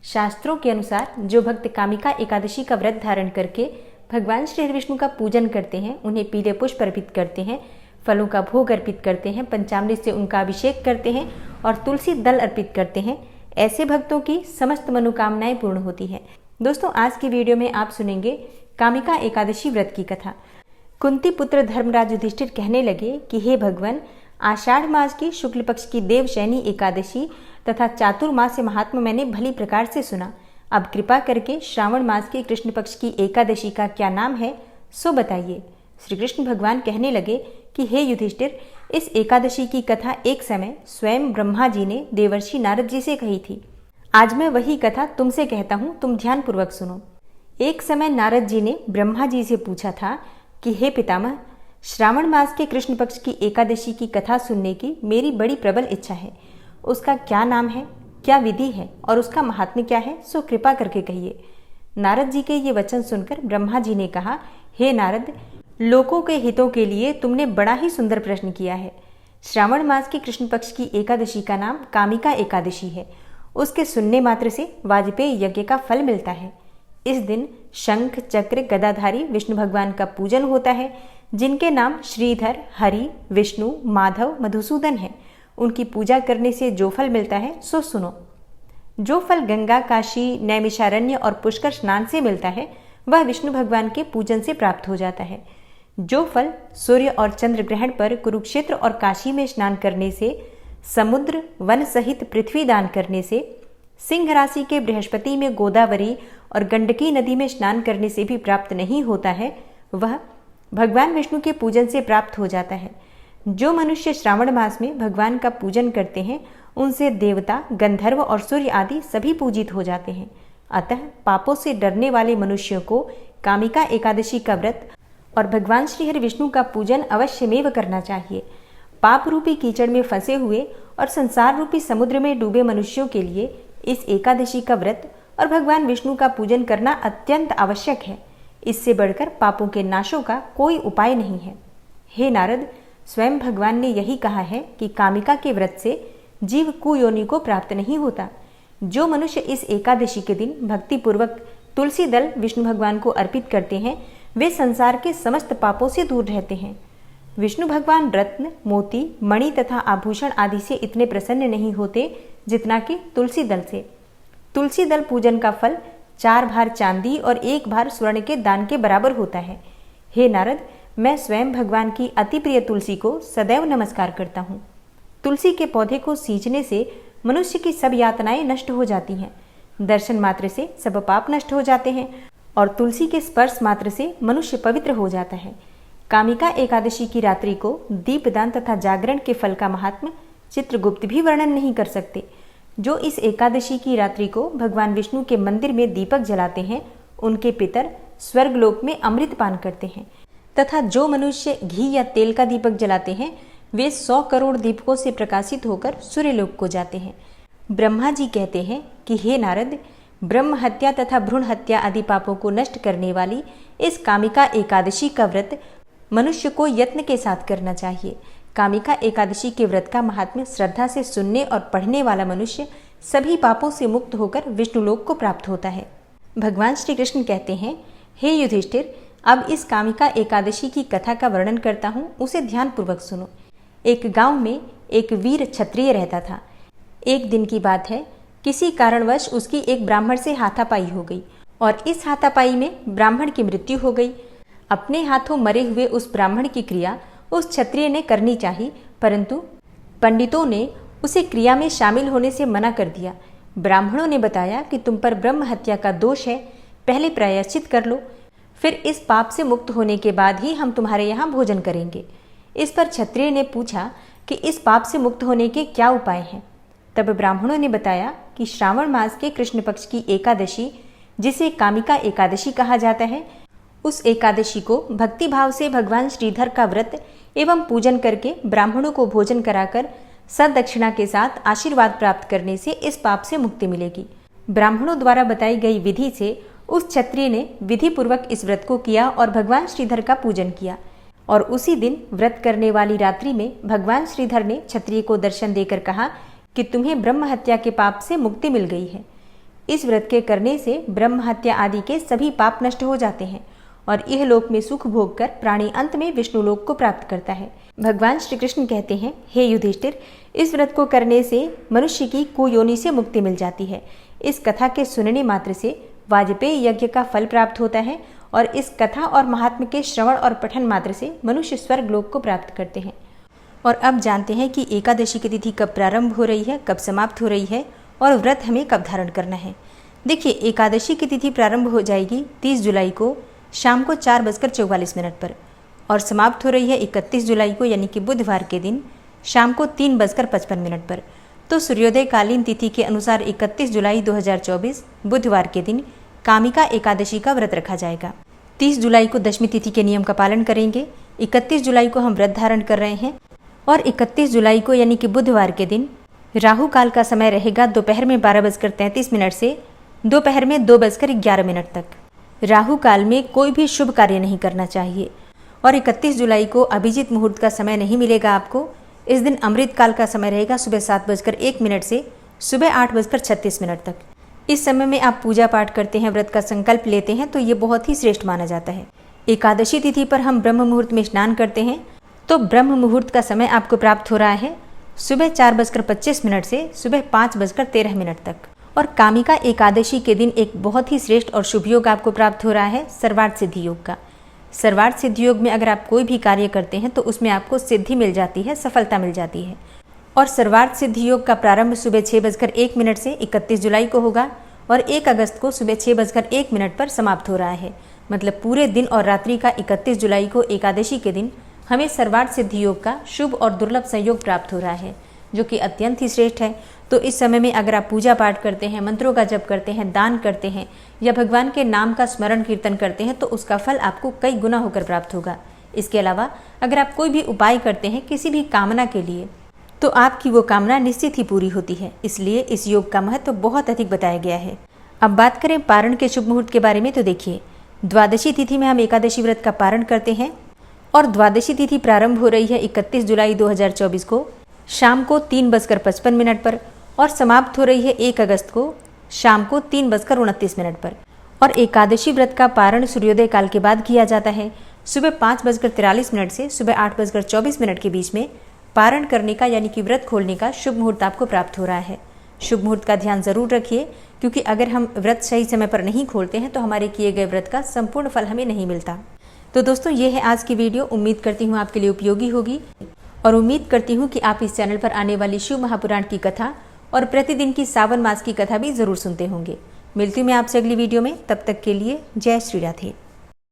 शास्त्रों के अनुसार जो भक्त कामिका एकादशी का व्रत धारण करके भगवान श्री हरिविष्णु का पूजन करते हैं, उन्हें पीले पुष्प अर्पित करते हैं, फलों का भोग अर्पित करते हैं, पंचामृत से उनका अभिषेक करते हैं और तुलसी दल अर्पित करते हैं, ऐसे भक्तों की समस्त मनोकामनाएं पूर्ण होती हैं। दोस्तों, आज की वीडियो में आप सुनेंगे कामिका एकादशी व्रत की कथा। कुंती पुत्र धर्मराज युधिष्ठिर कहने लगे कि हे भगवान, आषाढ़ मास की शुक्ल पक्ष की देवशयनी एकादशी तथा चातुर्मास्य महात्मा मैंने भली प्रकार से सुना। अब कृपा करके श्रावण मास की कृष्ण पक्ष की एकादशी का क्या नाम है सो बताइए। श्री कृष्ण भगवान कहने लगे कि हे युधिष्ठिर, इस एकादशी की कथा एक समय स्वयं ब्रह्मा जी ने देवर्षि नारद जी से कही थी। आज मैं वही कथा तुमसे कहता हूँ, तुम ध्यान पूर्वक सुनो। एक समय नारद जी ने ब्रह्मा जी से पूछा था कि हे पितामह, श्रावण मास के कृष्ण पक्ष की एकादशी की कथा सुनने की मेरी बड़ी प्रबल इच्छा है। उसका क्या नाम है, क्या विधि है और उसका महात्म्य क्या है, सो कृपा करके कहिए। नारद जी के ये वचन सुनकर ब्रह्मा जी ने कहा, हे नारद, लोकों के हितों के लिए तुमने बड़ा ही सुंदर प्रश्न किया है। श्रावण मास की कृष्ण पक्ष की एकादशी का नाम कामिका एकादशी है। उसके सुनने मात्र से वाजपेय यज्ञ का फल मिलता है। इस दिन शंख चक्र गदाधारी विष्णु भगवान का पूजन होता है, जिनके नाम श्रीधर, हरि, विष्णु, माधव, मधुसूदन है। उनकी पूजा करने से जो फल मिलता है सो सुनो। जो फल गंगा, काशी, नैमिषारण्य और पुष्कर स्नान से मिलता है, वह विष्णु भगवान के पूजन से प्राप्त हो जाता है। जो फल सूर्य और चंद्र ग्रहण पर कुरुक्षेत्र और काशी में स्नान करने से, समुद्र वन सहित पृथ्वी दान करने से, सिंह राशि के बृहस्पति में गोदावरी और गंडकी नदी में स्नान करने से भी प्राप्त नहीं होता है, वह भगवान विष्णु के पूजन से प्राप्त हो जाता है। जो मनुष्य श्रावण मास में भगवान का पूजन करते हैं, उनसे देवता, गंधर्व और सूर्य आदि सभी पूजित हो जाते हैं। अतः पापों से डरने वाले मनुष्यों को कामिका एकादशी का व्रत और भगवान श्री हरि विष्णु का पूजन अवश्यमेव करना चाहिए। पाप रूपी कीचड़ में फंसे हुए और संसार रूपी समुद्र में डूबे मनुष्यों के लिए इस एकादशी का व्रत और भगवान विष्णु का पूजन करना अत्यंत आवश्यक है। इससे बढ़कर पापों के नाशों का कोई उपाय नहीं है। हे नारद, स्वयं भगवान ने यही कहा है कि कामिका के व्रत से जीव कुयोनि को प्राप्त नहीं होता। जो मनुष्य इस एकादशी के दिन भक्तिपूर्वक तुलसी दल विष्णु भगवान को अर्पित करते हैं, वे संसार के समस्त पापों से दूर रहते हैं। विष्णु भगवान रत्न, मोती, मणि तथा आभूषण आदि से इतने प्रसन्न नहीं होते जितना कि तुलसी दल से। तुलसी दल पूजन का फल 4 भार चांदी और 1 भार स्वर्ण के दान के बराबर होता है। हे नारद, मैं स्वयं भगवान की अति प्रिय तुलसी को सदैव नमस्कार करता हूँ। तुलसी के पौधे को सींचने से मनुष्य की सब यातनाएं नष्ट हो जाती हैं। दर्शन मात्र से सब पाप नष्ट हो जाते हैं और तुलसी के स्पर्श मात्र से मनुष्य पवित्र हो जाता है। कामिका एकादशी की रात्रि को दीपदान तथा जागरण के फल का महात्म्य चित्रगुप्त भी वर्णन नहीं कर सकते। जो इस एकादशी की रात्रि को भगवान विष्णु के मंदिर में दीपक जलाते हैं, उनके पितर स्वर्गलोक में अमृत पान करते हैं तथा जो मनुष्य घी या तेल का दीपक जलाते हैं, वे 100 करोड़ दीपकों से प्रकाशित होकर सूर्यलोक को जाते हैं। ब्रह्मा जी कहते हैं कि हे नारद, ब्रह्म हत्या तथा भ्रूण हत्या आदि पापों को नष्ट करने वाली इस कामिका एकादशी का व्रत मनुष्य को यत्न के साथ करना चाहिए। कामिका एकादशी के व्रत का महात्म्य श्रद्धा से सुनने और पढ़ने वाला मनुष्य सभी पापों से मुक्त होकर विष्णुलोक को प्राप्त होता है। भगवान श्री कृष्ण कहते हैं, हे युधिष्ठिर, अब इस कामिका एकादशी की कथा का वर्णन करता हूँ, उसे ध्यानपूर्वक सुनो। एक गांव में एक वीर क्षत्रिय रहता था। एक दिन की बात है, किसी कारणवश उसकी एक ब्राह्मण से हाथापाई हो गई और इस हाथापाई में ब्राह्मण की मृत्यु हो गई। अपने हाथों मरे हुए उस ब्राह्मण की क्रिया उस क्षत्रिय ने करनी चाहिए, परंतु पंडितों ने उसे क्रिया में शामिल होने से मना कर दिया। ब्राह्मणों ने बताया कि तुम पर ब्रह्म हत्या का दोष है, पहले प्रायश्चित कर लो, फिर इस पाप से मुक्त होने के बाद ही हम तुम्हारे यहाँ भोजन करेंगे। इस पर क्षत्रिय ने पूछा कि इस पाप से मुक्त होने के क्या उपाय हैं। तब ब्राह्मणों ने बताया कि श्रावण मास के कृष्ण पक्ष की एकादशी, जिसे कामिका एकादशी कहा जाता है, उस एकादशी को भक्ति भाव से भगवान श्रीधर का व्रत एवं पूजन करके ब्राह्मणों को भोजन कराकर सददक्षिणा के साथ आशीर्वाद प्राप्त करने से इस पाप से मुक्ति मिलेगी। ब्राह्मणों द्वारा बताई गई विधि से उस क्षत्रिय ने विधि पूर्वक इस व्रत को किया और भगवान श्रीधर का पूजन किया। और उसी दिन व्रत करने वाली रात्रि में भगवान श्रीधर ने क्षत्रिय को दर्शन देकर कहा कि तुम्हें ब्रह्म हत्या के पाप से मुक्ति मिल गई है। इस व्रत के करने से ब्रह्म हत्या आदि के सभी पाप नष्ट हो जाते हैं और यह लोक में सुख भोग कर प्राणी अंत में विष्णु लोक को प्राप्त करता है। भगवान श्री कृष्ण कहते हैं, हे युधिष्ठिर, इस व्रत को करने से मनुष्य की कुयोनि से मुक्ति मिल जाती है। इस कथा के सुनने मात्र से वाजपेयी यज्ञ का फल प्राप्त होता है और इस कथा और महात्म्य के श्रवण और पठन मात्र से मनुष्य स्वर्ग लोक को प्राप्त करते हैं। और अब जानते हैं कि एकादशी की तिथि कब प्रारंभ हो रही है, कब समाप्त हो रही है और व्रत हमें कब धारण करना है। देखिए, एकादशी की तिथि प्रारंभ हो जाएगी 30 जुलाई को शाम को 4:44 पर और समाप्त हो रही है 31 जुलाई को यानी कि बुधवार के दिन शाम को 3:55 पर। तो सूर्योदय कालीन तिथि के अनुसार 31 जुलाई 2024 बुधवार के दिन कामिका एकादशी का व्रत रखा जाएगा। 30 जुलाई को दशमी तिथि के नियम का पालन करेंगे। 31 जुलाई को हम व्रत धारण कर रहे हैं और 31 जुलाई को यानी कि बुधवार के दिन राहु काल का समय रहेगा दोपहर में 12:33 से दोपहर में 2:11 तक। राहु काल में कोई भी शुभ कार्य नहीं करना चाहिए और 31 जुलाई को अभिजीत मुहूर्त का समय नहीं मिलेगा आपको। इस दिन अमृत काल का समय रहेगा सुबह 7:01 से सुबह 8:36 तक। इस समय में आप पूजा पाठ करते हैं, व्रत का संकल्प लेते हैं तो ये बहुत ही श्रेष्ठ माना जाता है। एकादशी तिथि पर हम ब्रह्म मुहूर्त में स्नान करते हैं तो ब्रह्म मुहूर्त का समय आपको प्राप्त हो रहा है सुबह 4:25 से सुबह 5:13 तक। और कामिका एकादशी के दिन एक बहुत ही श्रेष्ठ और शुभ योग आपको प्राप्त हो रहा है, सर्वार्थ सिद्धि योग का। सर्वार्थ सिद्धि योग में अगर आप कोई भी कार्य करते हैं तो उसमें आपको सिद्धि मिल जाती है, सफलता मिल जाती है। और सर्वार्थ सिद्धि योग का प्रारंभ सुबह 6:01 से 31 जुलाई को होगा और 1 अगस्त को सुबह 6:01 पर समाप्त हो रहा है। मतलब पूरे दिन और रात्रि का 31 जुलाई को एकादशी के दिन हमें सर्वार्थ सिद्धि योग का शुभ और दुर्लभ संयोग प्राप्त हो रहा है, जो कि अत्यंत ही श्रेष्ठ है। तो इस समय में अगर आप पूजा पाठ करते हैं, मंत्रों का जप करते हैं, दान करते हैं या भगवान के नाम का स्मरण कीर्तन करते हैं तो उसका फल आपको कई गुना होकर प्राप्त होगा। इसके अलावा अगर आप कोई भी उपाय करते हैं किसी भी कामना के लिए तो आपकी वो कामना निश्चित ही पूरी होती है। इसलिए इस योग का महत्व बहुत अधिक बताया गया है। अब बात करें पारण के शुभ मुहूर्त के बारे में तो देखिए, द्वादशी तिथि में हम एकादशी व्रत का पारण करते हैं और द्वादशी तिथि प्रारंभ हो रही है 31 जुलाई 2024 को शाम को 3:55 पर और समाप्त हो रही है 1 अगस्त को शाम को 3:29 पर। और एकादशी व्रत का पारण सूर्योदय काल के बाद किया जाता है। सुबह 5:43 से सुबह 8:24 के बीच में पारण करने का यानी कि व्रत खोलने का शुभ मुहूर्त आपको प्राप्त हो रहा है। शुभ मुहूर्त का ध्यान जरूर रखिए, क्योंकि अगर हम व्रत सही समय पर नहीं खोलते हैं तो हमारे किए गए व्रत का संपूर्ण फल हमें नहीं मिलता। तो दोस्तों, ये है आज की वीडियो। उम्मीद करती हूँ आपके लिए उपयोगी होगी और उम्मीद करती हूँ कि आप इस चैनल पर आने वाली शिव महापुराण की कथा और प्रतिदिन की सावन मास की कथा भी जरूर सुनते होंगे। मिलती हूँ मैं आपसे अगली वीडियो में, तब तक के लिए जय श्री राधे।